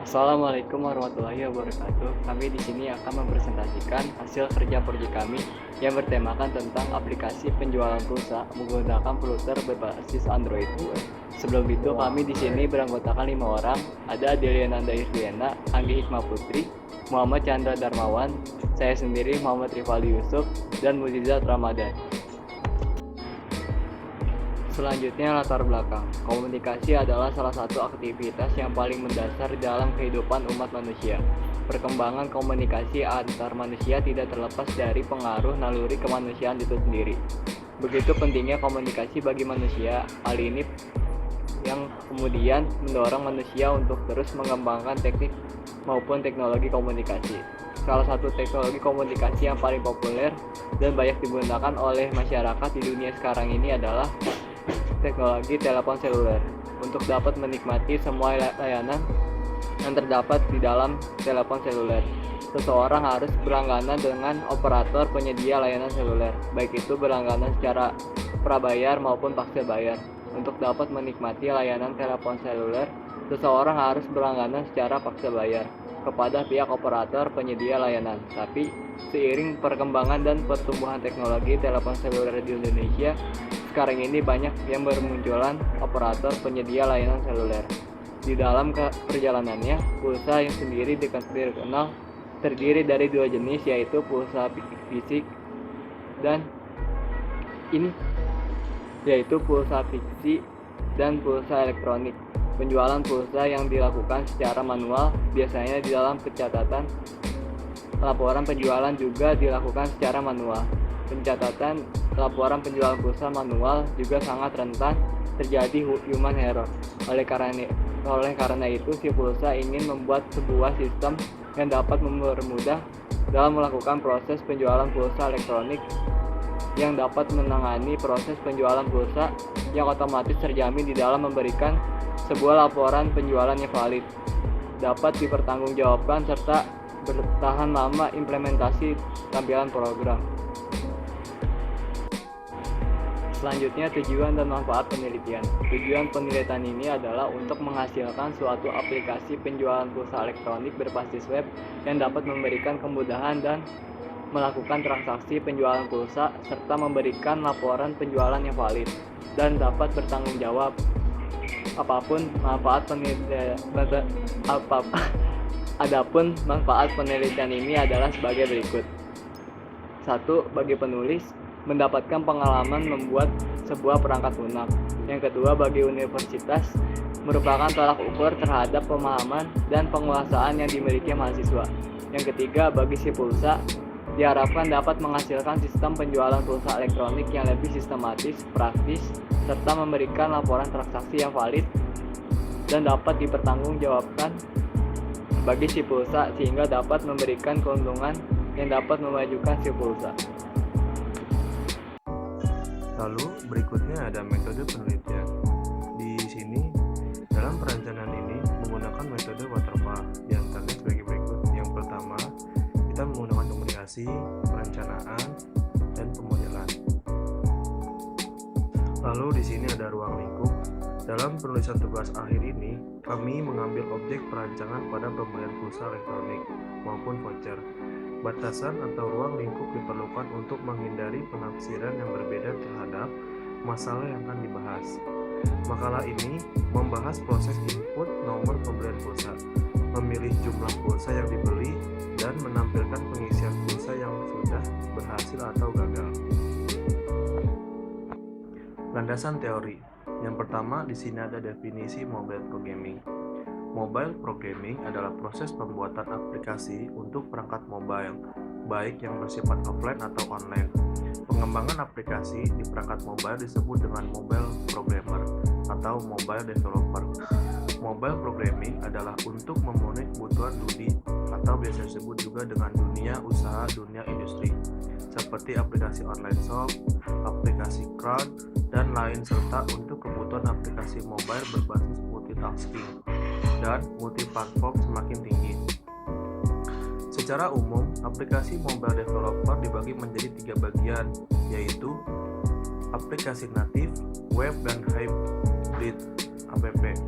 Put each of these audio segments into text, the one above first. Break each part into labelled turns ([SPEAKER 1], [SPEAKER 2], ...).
[SPEAKER 1] Assalamualaikum warahmatullahi wabarakatuh. Kami di sini akan mempresentasikan hasil kerja proyek kami yang bertemakan tentang aplikasi penjualan pulsa menggunakan router berbasis Android. Sebelum itu, kami di sini beranggotakan 5 orang. Ada Deliana Irdiana, Anggi Hikmah Putri, Muhammad Chandra Darmawan, saya sendiri Muhammad Rifali Yusuf, dan Mujizat Ramadan. Selanjutnya, latar belakang. Komunikasi adalah salah satu aktivitas yang paling mendasar dalam kehidupan umat manusia. Perkembangan komunikasi antar manusia tidak terlepas dari pengaruh naluri kemanusiaan itu sendiri. Begitu pentingnya komunikasi bagi manusia, hal ini yang kemudian mendorong manusia untuk terus mengembangkan teknik maupun teknologi komunikasi. Salah satu teknologi komunikasi yang paling populer dan banyak digunakan oleh masyarakat di dunia sekarang ini adalah teknologi telepon seluler. Untuk dapat menikmati semua layanan yang terdapat di dalam telepon seluler, seseorang harus berlangganan dengan operator penyedia layanan seluler, baik itu berlangganan secara prabayar maupun paksa bayar. Untuk dapat menikmati layanan telepon seluler, seseorang harus berlangganan secara paksa bayar kepada pihak operator penyedia layanan. Tapi seiring perkembangan dan pertumbuhan teknologi telepon seluler di Indonesia, sekarang ini banyak yang bermunculan operator penyedia layanan seluler. Di dalam perjalanannya, pulsa yang sendiri dikenal terdiri dari dua jenis, yaitu pulsa fisik dan pulsa elektronik. Penjualan pulsa yang dilakukan secara manual biasanya di dalam pencatatan laporan penjualan juga dilakukan secara manual. Pencatatan laporan penjualan pulsa manual juga sangat rentan terjadi human error. Oleh karena itu, si pulsa ingin membuat sebuah sistem yang dapat mempermudah dalam melakukan proses penjualan pulsa elektronik, yang dapat menangani proses penjualan pulsa yang otomatis terjamin di dalam memberikan sebuah laporan penjualan yang valid, dapat dipertanggungjawabkan, serta bertahan lama implementasi tampilan program. Selanjutnya, tujuan dan manfaat penelitian. Tujuan penelitian ini adalah untuk menghasilkan suatu aplikasi penjualan pulsa elektronik berbasis web yang dapat memberikan kemudahan dan melakukan transaksi penjualan pulsa, serta memberikan laporan penjualan yang valid dan dapat bertanggung jawab. Adapun manfaat penelitian ini adalah sebagai berikut. 1. Bagi penulis, mendapatkan pengalaman membuat sebuah perangkat lunak. Yang kedua, bagi universitas, merupakan tolak ukur terhadap pemahaman dan penguasaan yang dimiliki mahasiswa. Yang ketiga, bagi si pulsa, diharapkan dapat menghasilkan sistem penjualan pulsa elektronik yang lebih sistematis, praktis, serta memberikan laporan transaksi yang valid dan dapat dipertanggungjawabkan bagi si pulsa, sehingga dapat memberikan keuntungan yang dapat memajukan si pulsa.
[SPEAKER 2] Lalu berikutnya ada metode penelitian. Di sini dalam perencanaan ini menggunakan metode waterfall, di antaranya sebagai berikut. Yang pertama, kita menggunakan komunikasi, perencanaan, dan pemodelan. Lalu di sini ada ruang lingkup. Dalam penulisan tugas akhir ini, kami mengambil objek perancangan pada pembelian pulsa elektronik maupun voucher. Batasan atau ruang lingkup diperlukan untuk menghindari penafsiran yang berbeda terhadap masalah yang akan dibahas. Makalah ini membahas proses input nomor pembelian pulsa, memilih jumlah pulsa yang dibeli, dan menampilkan pengisian pulsa yang sudah berhasil atau gagal. Landasan teori. Yang pertama, di sini ada definisi mobile programming. Mobile programming adalah proses pembuatan aplikasi untuk perangkat mobile, baik yang bersifat offline atau online. Pengembangan aplikasi di perangkat mobile disebut dengan mobile programmer atau mobile developer. Mobile programming adalah untuk memenuhi kebutuhan dunia atau biasa disebut juga dengan dunia usaha, dunia industri, seperti aplikasi online shop, aplikasi crowd, dan lain, serta untuk kebutuhan aplikasi mobile berbasis multitasking dan multiplatform semakin tinggi. Secara umum, aplikasi mobile developer dibagi menjadi 3 bagian, yaitu aplikasi natif, web, dan hybrid app.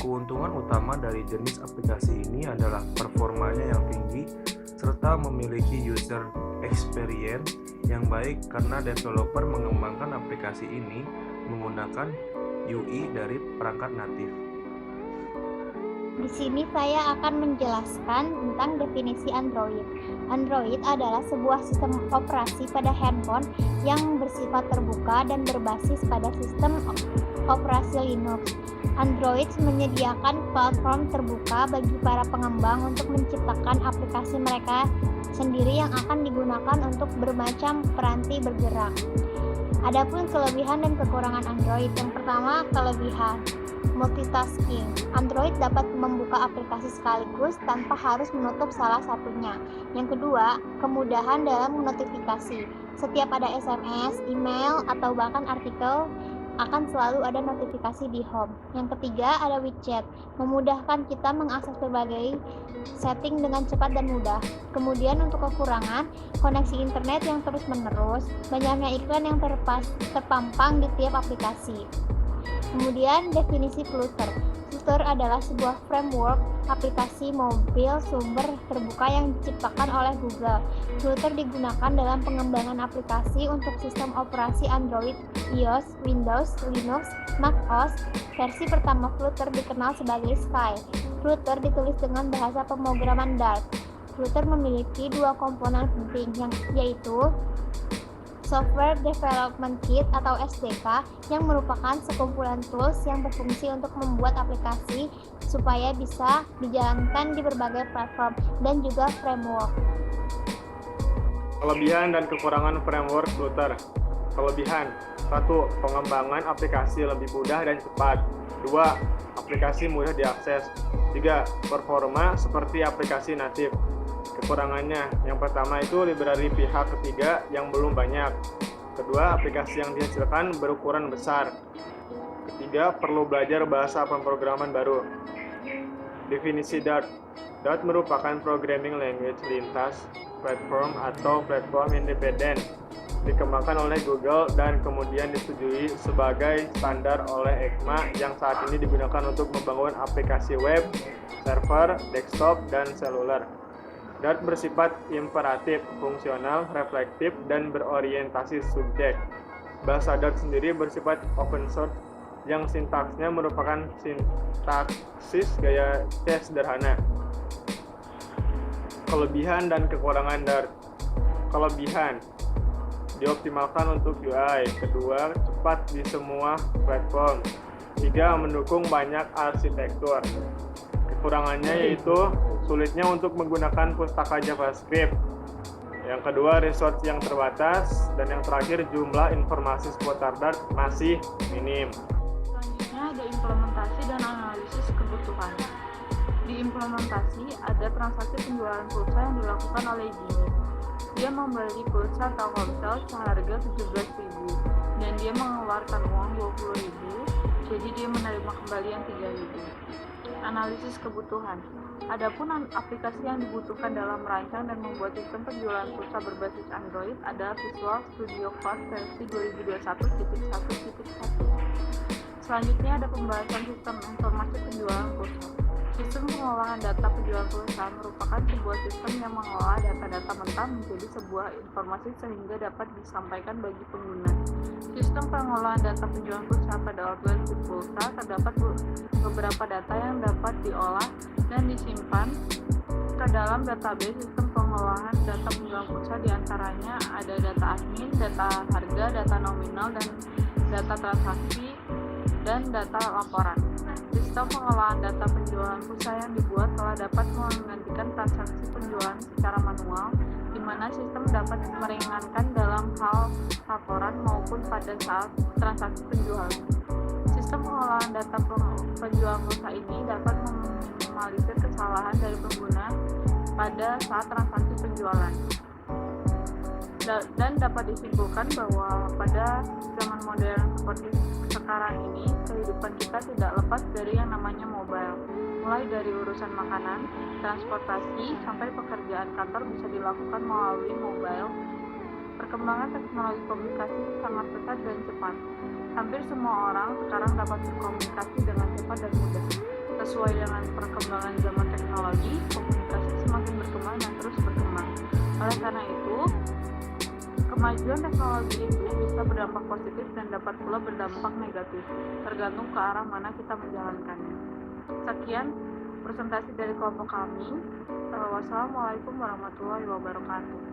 [SPEAKER 2] Keuntungan utama dari jenis aplikasi ini adalah performanya yang tinggi serta memiliki user experience yang baik karena developer mengembangkan aplikasi ini menggunakan UI dari perangkat natif.
[SPEAKER 3] Di sini saya akan menjelaskan tentang definisi Android. Android adalah sebuah sistem operasi pada handphone yang bersifat terbuka dan berbasis pada sistem operasi Linux. Android menyediakan platform terbuka bagi para pengembang untuk menciptakan aplikasi mereka sendiri yang akan digunakan untuk bermacam peranti bergerak. Adapun kelebihan dan kekurangan Android. Yang pertama, kelebihan multitasking. Android dapat membuka aplikasi sekaligus tanpa harus menutup salah satunya. Yang kedua, kemudahan dalam notifikasi. Setiap ada SMS, email, atau bahkan artikel akan selalu ada notifikasi di home. Yang ketiga, ada widget, memudahkan kita mengakses berbagai setting dengan cepat dan mudah. Kemudian untuk kekurangan, koneksi internet yang terus-menerus, banyaknya iklan yang terpampang di tiap aplikasi. Kemudian definisi Flutter. Flutter adalah sebuah framework aplikasi mobil sumber terbuka yang diciptakan oleh Google. Flutter digunakan dalam pengembangan aplikasi untuk sistem operasi Android, iOS, Windows, Linux, macOS. Versi pertama Flutter dikenal sebagai Sky. Flutter ditulis dengan bahasa pemrograman Dart. Flutter memiliki dua komponen penting, yaitu Software Development Kit atau SDK yang merupakan sekumpulan tools yang berfungsi untuk membuat aplikasi supaya bisa dijalankan di berbagai platform dan juga framework.
[SPEAKER 4] Kelebihan dan kekurangan framework Flutter. Kelebihan: 1. Pengembangan aplikasi lebih mudah dan cepat. 2. Aplikasi mudah diakses. 3. Performa seperti aplikasi natif. Kekurangannya, yang pertama itu library pihak ketiga yang belum banyak. Kedua, aplikasi yang dihasilkan berukuran besar. Ketiga, perlu belajar bahasa pemrograman baru. Definisi Dart. Dart merupakan programming language lintas platform atau platform independen, dikembangkan oleh Google dan kemudian disetujui sebagai standar oleh ECMA yang saat ini digunakan untuk membangun aplikasi web, server, desktop, dan seluler. Dart bersifat imperatif, fungsional, reflektif, dan berorientasi subjek. Bahasa Dart sendiri bersifat open source yang sintaksnya merupakan sintaksis gaya C sederhana. Kelebihan dan kekurangan Dart. Kelebihan: dioptimalkan untuk UI. Kedua, cepat di semua platform. 3. Mendukung banyak arsitektur. Kekurangannya yaitu sulitnya untuk menggunakan pustaka JavaScript. Yang kedua, resource yang terbatas. Dan yang terakhir, jumlah informasi seputar Dart masih minim.
[SPEAKER 5] Selanjutnya ada implementasi dan analisis kebutuhan. Di implementasi ada transaksi penjualan pulsa yang dilakukan oleh Jimmy. Dia membeli pulsa Telkomsel seharga 17.000 dan dia mengeluarkan uang 20.000, jadi dia menerima kembalian 3.000. Analisis kebutuhan. Adapun aplikasi yang dibutuhkan dalam merancang dan membuat sistem penjualan pulsa berbasis Android adalah Visual Studio Code versi 2021.1.1. Selanjutnya ada pembahasan sistem informasi penjualan pulsa. Sistem pengolahan data penjualan pulsa merupakan sebuah sistem yang mengolah data-data mentah menjadi sebuah informasi sehingga dapat disampaikan bagi pengguna. Sistem pengolahan data penjualan pulsa pada outlet pulsa terdapat beberapa data yang dapat diolah dan disimpan ke dalam database sistem pengolahan data penjualan pulsa. Diantaranya ada data admin, data harga, data nominal, dan data transaksi, dan data laporan. Sistem pengolahan data penjualan pulsa yang dibuat telah dapat menggantikan transaksi penjualan secara manual, di mana sistem dapat meringankan dalam hal laporan maupun pada saat transaksi penjualan. Sistem pengolahan data penjualan pulsa ini dapat meminimalisir kesalahan dari pengguna pada saat transaksi penjualan. Dan dapat disimpulkan bahwa pada zaman modern seperti sekarang ini, kehidupan kita tidak lepas dari yang namanya mobile. Mulai dari urusan makanan, transportasi, sampai pekerjaan kantor bisa dilakukan melalui mobile. Perkembangan teknologi komunikasi sangat pesat dan cepat. Hampir semua orang sekarang dapat berkomunikasi dengan cepat dan mudah. Sesuai dengan perkembangan zaman teknologi, komunikasi semakin berkembang dan terus berkembang. Oleh karena itu, kemajuan teknologi itu bisa berdampak positif dan dapat pula berdampak negatif, tergantung ke arah mana kita menjalankannya. Sekian presentasi dari kelompok kami. Wassalamualaikum warahmatullahi wabarakatuh.